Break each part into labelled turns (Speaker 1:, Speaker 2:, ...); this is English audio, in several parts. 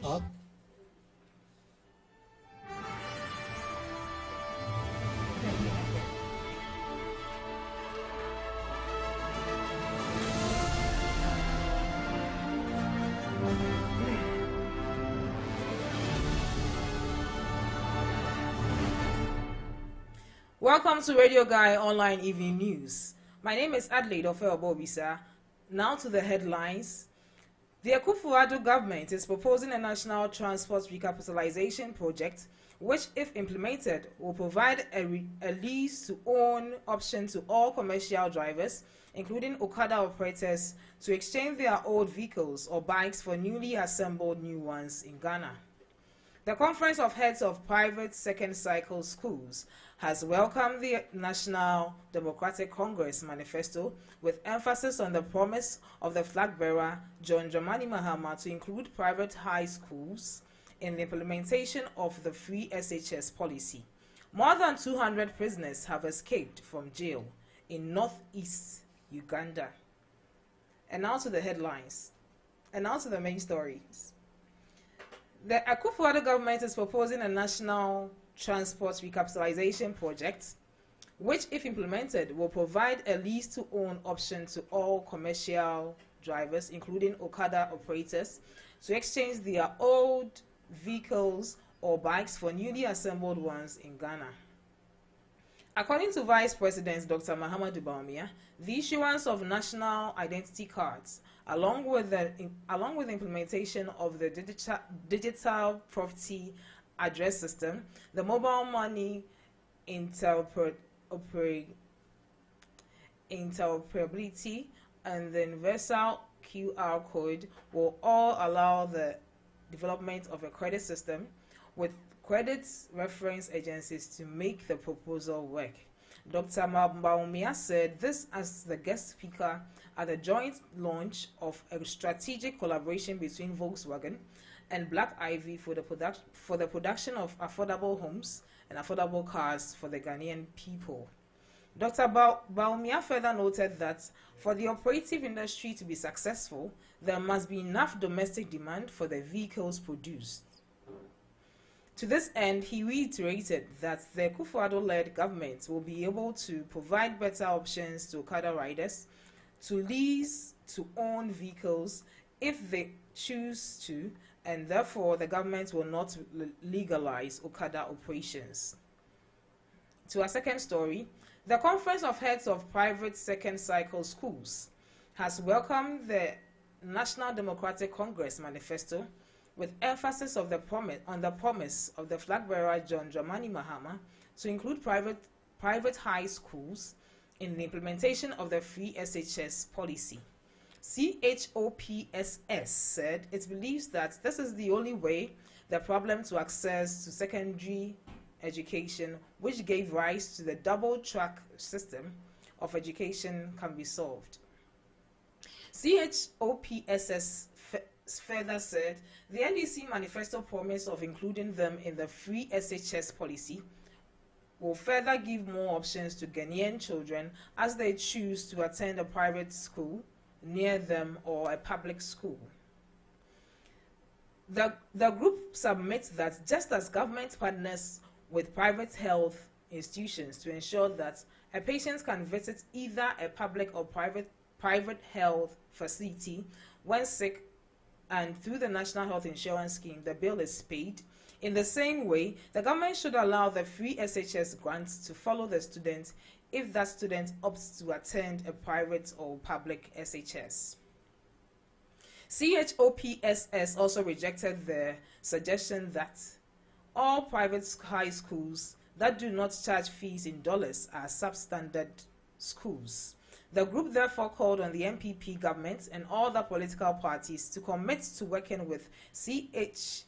Speaker 1: Up.
Speaker 2: Welcome to Radio Guy Online Evening News. My name is Adelaide Ofe-Obobisa. Now to the headlines. The Akufo-Addo government is proposing a national transport recapitalization project which, if implemented, will provide a lease-to-own option to all commercial drivers, including Okada operators, to exchange their old vehicles or bikes for newly assembled new ones in Ghana. The Conference of Heads of Private Second Cycle Schools has welcomed the National Democratic Congress manifesto with emphasis on the promise of the flag bearer, John Dramani Mahama, to include private high schools in the implementation of the free SHS policy. More than 200 prisoners have escaped from jail in northeast Uganda. And now to the headlines. And now to the main stories. The Akufo-Addo government is proposing a national transport recapitalization project, which, if implemented, will provide a lease-to-own option to all commercial drivers, including Okada operators, to exchange their old vehicles or bikes for newly assembled ones in Ghana. According to Vice President Dr. Mahamudu Bawumia, the issuance of national identity cards, along with the implementation of the digital property address system, the mobile money interoperability, and the universal QR code will all allow the development of a credit system with credit reference agencies to make the proposal work. Dr. Bawumia said this as the guest speaker at the joint launch of a strategic collaboration between Volkswagen and Black Ivy for the production of affordable homes and affordable cars for the Ghanaian people. Dr. Bawumia further noted that for the operative industry to be successful, there must be enough domestic demand for the vehicles produced. To this end, he reiterated that the Akufo-Addo-led government will be able to provide better options to Okada riders to lease to own vehicles if they choose to, and therefore the government will not legalize Okada operations. To our second story, the Conference of Heads of Private Second Cycle Schools has welcomed the National Democratic Congress manifesto with emphasis on the promise of the flag bearer John Dramani Mahama to include private high schools in the implementation of the free SHS policy. CHOPSS said it believes that this is the only way the problem to access to secondary education, which gave rise to the double-track system of education, can be solved. CHOPSS further said the NDC manifesto promise of including them in the free SHS policy will further give more options to Ghanaian children as they choose to attend a private school near them or a public school. The group submits that just as government partners with private health institutions to ensure that a patient can visit either a public or private health facility when sick, and through the National Health Insurance Scheme, the bill is paid. In the same way, the government should allow the free SHS grants to follow the student if that student opts to attend a private or public SHS. CHOPSS also rejected the suggestion that all private high schools that do not charge fees in dollars are substandard schools. The group therefore called on the NPP government and all the political parties to commit to working with CHOPSS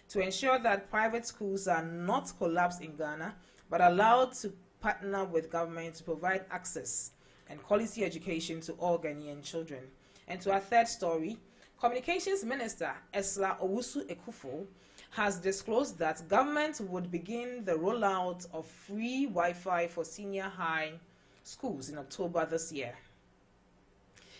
Speaker 2: to ensure that private schools are not collapsed in Ghana, but allowed to partner with government to provide access and quality education to all Ghanaian children. And to our third story, Communications Minister Esla Owusu Ekufo has disclosed that government would begin the rollout of free Wi-Fi for senior high schools in October this year.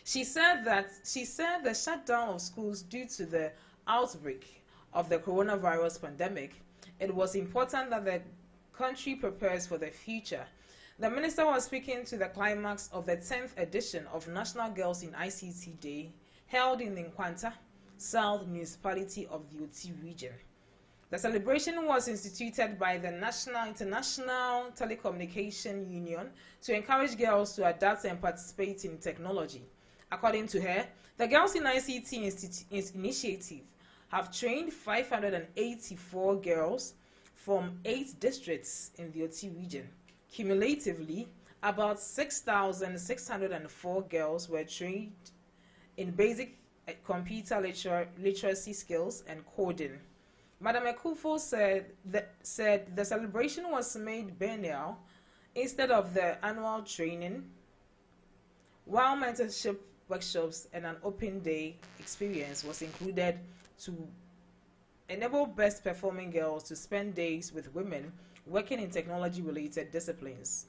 Speaker 2: She said the shutdown of schools due to the outbreak of the coronavirus pandemic, it was important that the country prepares for the future. The minister was speaking to the climax of the 10th edition of National Girls in ICT Day held in Nkwanta, South Municipality of the Oti region. The celebration was instituted by the International Telecommunication Union to encourage girls to adapt and participate in technology. According to her, the Girls in ICT initiative have trained 584 girls from 8 districts in the Oti region. Cumulatively, about 6,604 girls were trained in basic computer literacy skills and coding. Madam Ekufo said the celebration was made biennial instead of the annual training, while mentorship workshops and an open day experience was included to enable best performing girls to spend days with women working in technology related disciplines.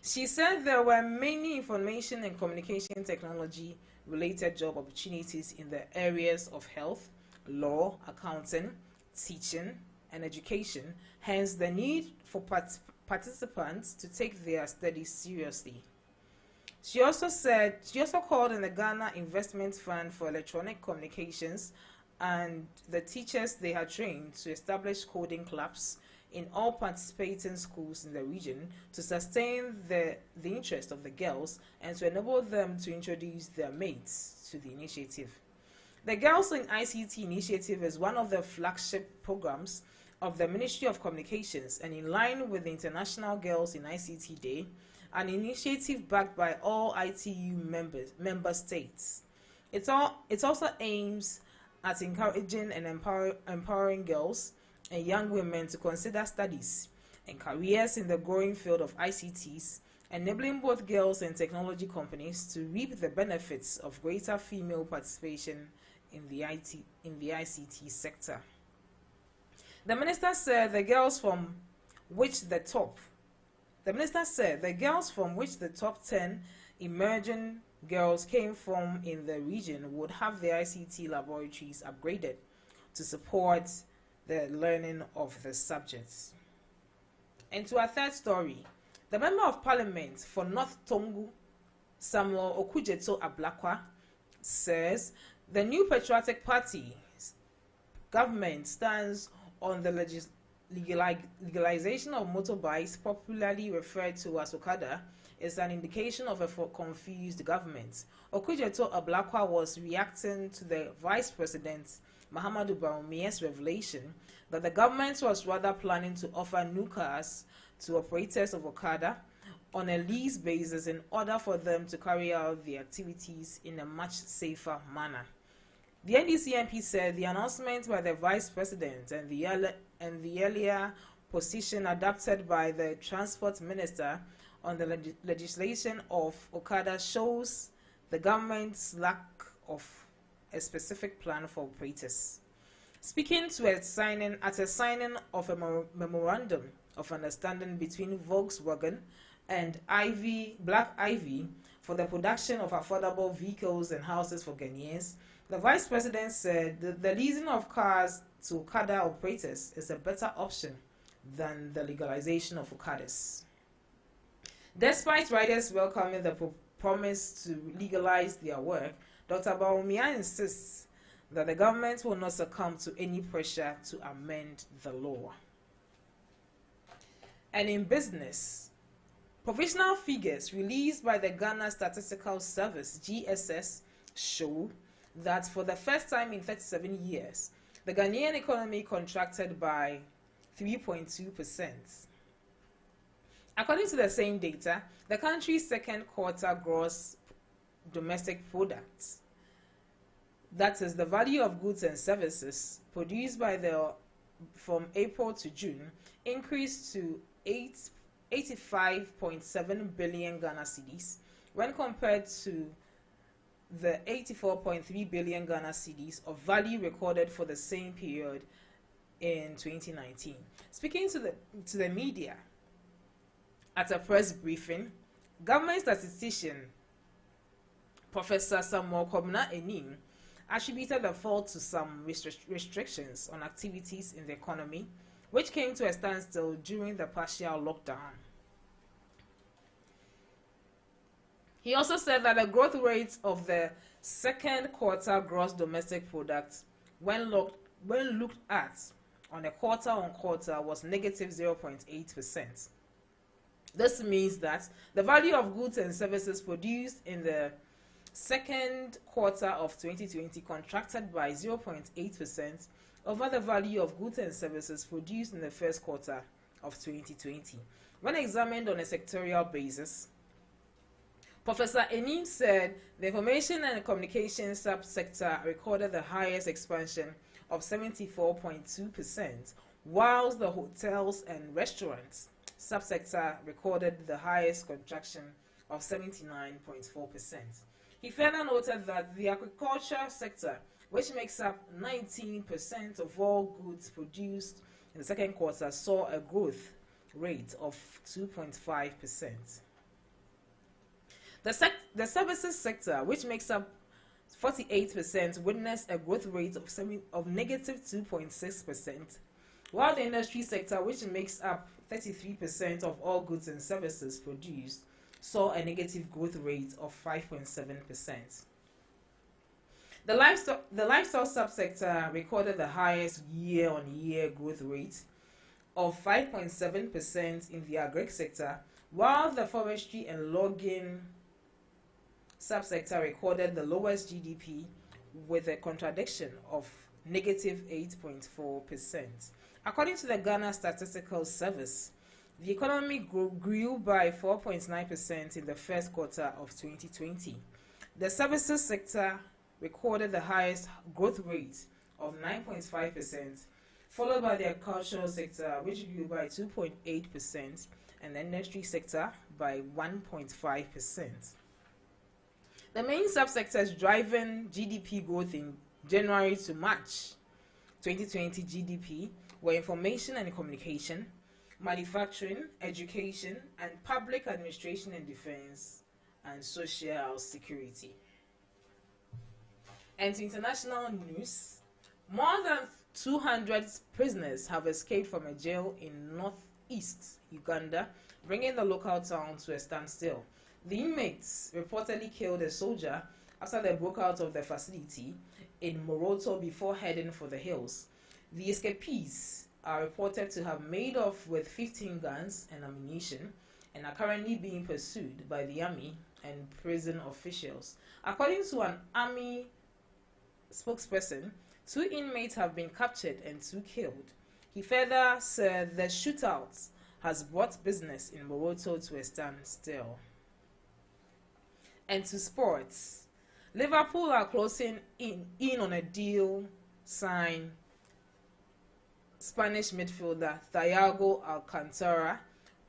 Speaker 2: She said there were many information and communication technology related job opportunities in the areas of health, law, accounting, teaching, and education, hence the need for participants to take their studies seriously. She also called on the Ghana Investment Fund for Electronic Communications and the teachers they had trained to establish coding clubs in all participating schools in the region to sustain the interest of the girls and to enable them to introduce their mates to the initiative. The Girls in ICT initiative is one of the flagship programs of the Ministry of Communications and in line with the International Girls in ICT Day, an initiative backed by all ITU member states. It also aims at encouraging and empowering girls and young women to consider studies and careers in the growing field of ICTs, enabling both girls and technology companies to reap the benefits of greater female participation in the ICT sector. The minister said the girls from which the top 10 emerging girls came from in the region would have their ICT laboratories upgraded to support the learning of the subjects. And to our third story, the Member of Parliament for North Tongu, Samuel Okujeto Ablakwa, says the New Patriotic Party's government stands on the legalization of motorbikes, popularly referred to as Okada, is an indication of a confused government. Okujeto Ablakwa was reacting to the Vice President Mahamudu Bawumia's revelation that the government was rather planning to offer new cars to operators of Okada on a lease basis in order for them to carry out the activities in a much safer manner. The NDC MP said the announcement by the Vice President and the earlier position adopted by the Transport Minister on the legislation of Okada shows the government's lack of a specific plan for operators. Speaking at a signing of a memorandum of understanding between Volkswagen and Black Ivy for the production of affordable vehicles and houses for Ghanaians, the Vice President said that the leasing of cars to Okada operators is a better option than the legalization of Okadas. Despite riders welcoming the promise to legalize their work, Dr. Bawumia insists that the government will not succumb to any pressure to amend the law. And in business, provisional figures released by the Ghana Statistical Service, GSS, show that for the first time in 37 years, the Ghanaian economy contracted by 3.2%. According to the same data, the country's second quarter gross domestic product, that is the value of goods and services produced from April to June, increased to 85.7 billion Ghana cedis when compared to the 84.3 billion Ghana cedis of value recorded for the same period in 2019. Speaking to the media at a press briefing, government statistician Professor Samuel Kobna Enim attributed the fall to some restrictions on activities in the economy, which came to a standstill during the partial lockdown. He also said that the growth rate of the second quarter gross domestic product, when looked at on a quarter-on-quarter, was negative 0.8%. This means that the value of goods and services produced in the second quarter of 2020 contracted by 0.8% over the value of goods and services produced in the first quarter of 2020. When examined on a sectorial basis, Professor Enim said the information and communications subsector recorded the highest expansion of 74.2%, whilst the hotels and restaurants subsector recorded the highest contraction of 79.4%. He further noted that the agriculture sector, which makes up 19% of all goods produced in the second quarter, saw a growth rate of 2.5%. The services sector, which makes up 48%, witnessed a growth rate of negative 2.6%, while the industry sector, which makes up 33% of all goods and services produced, saw a negative growth rate of 5.7%. The livestock subsector recorded the highest year-on-year growth rate of 5.7% in the agri sector, while the forestry and logging subsector recorded the lowest GDP with a contraction of negative 8.4%. According to the Ghana Statistical Service, the economy grew by 4.9% in the first quarter of 2020. The services sector recorded the highest growth rate of 9.5%, followed by the agricultural sector, which grew by 2.8%, and the industry sector by 1.5%. The main subsectors driving GDP growth in January to March 2020 GDP were information and communication, manufacturing, education, and public administration and defense, and social security. And to international news, more than 200 prisoners have escaped from a jail in northeast Uganda, bringing the local town to a standstill. The inmates reportedly killed a soldier after they broke out of the facility in Moroto before heading for the hills. The escapees are reported to have made off with 15 guns and ammunition and are currently being pursued by the army and prison officials. According to an army spokesperson, 2 inmates have been captured and 2 killed. He further said the shootout has brought business in Moroto to a standstill. And to sports, Liverpool are closing in on a deal signed Spanish midfielder Thiago Alcantara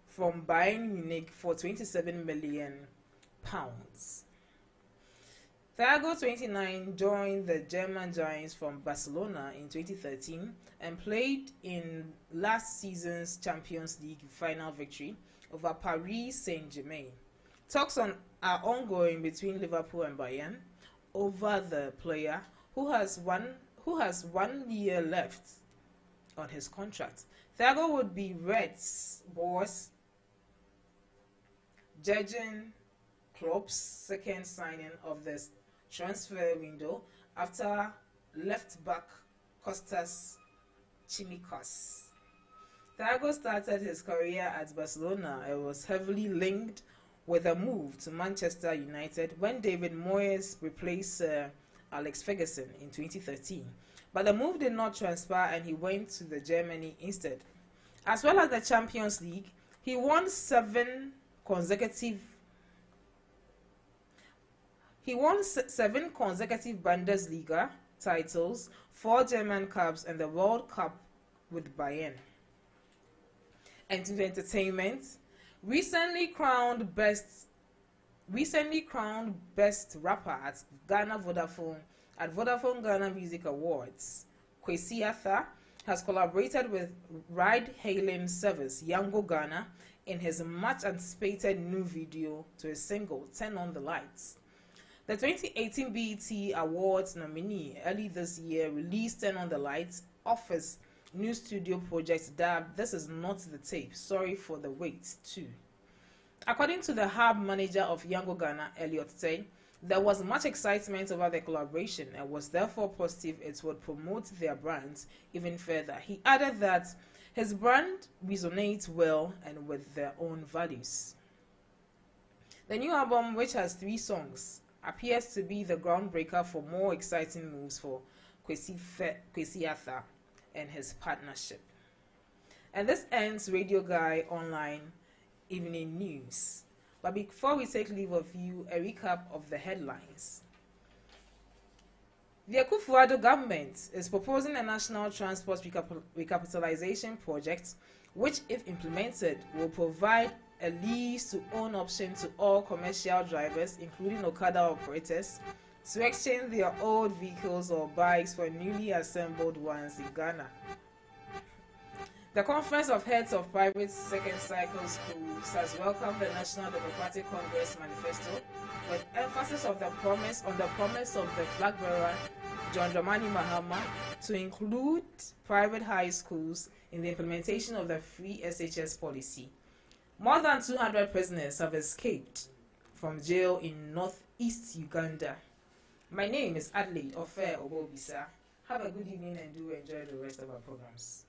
Speaker 2: from Bayern Munich for £27 million. Thiago, 29, joined the German Giants from Barcelona in 2013 and played in last season's Champions League final victory over Paris Saint-Germain. Talks are ongoing between Liverpool and Bayern over the player who has 1 year left on his contract. Thiago would be Reds boss Jurgen Klopp's second signing of the transfer window after left-back Kostas Tsimikas. Thiago started his career at Barcelona and was heavily linked with a move to Manchester United when David Moyes replaced Alex Ferguson in 2013. But the move did not transpire and he went to the Germany instead. As well as the Champions League, he won 7 consecutive Bundesliga titles, 4 German Cups, and the World Cup with Bayern. And to entertainment, recently crowned best rapper at Vodafone Ghana Music Awards, Kwesi Arthur has collaborated with ride-hailing service Yango Ghana in his much-anticipated new video to his single "Turn on the Lights." The 2018 BET Awards nominee early this year released Turn on the Lights off his new studio project dubbed This Is Not the Tape, Sorry for the Wait 2. According to the hub manager of Yango Ghana, Elliot Tay, there was much excitement over the collaboration and was therefore positive it would promote their brand even further. He added that his brand resonates well and with their own values. The new album, which has 3 songs, appears to be the groundbreaker for more exciting moves for Kwesi Arthur and his partnership. And this ends Radio Guy Online Evening News. But before we take leave of you, a recap of the headlines. The Akufo-Addo government is proposing a national transport recapitalization project, which, if implemented, will provide a lease-to-own option to all commercial drivers, including Okada operators, to exchange their old vehicles or bikes for newly assembled ones in Ghana. The Conference of Heads of Private Second Cycle Schools has welcomed the National Democratic Congress manifesto with emphasis on the promise of the flag bearer, John Dramani Mahama, to include private high schools in the implementation of the free SHS policy. More than 200 prisoners have escaped from jail in northeast Uganda. My name is Adelaide Ofe Obobisa. Have a good evening and do enjoy the rest of our programs.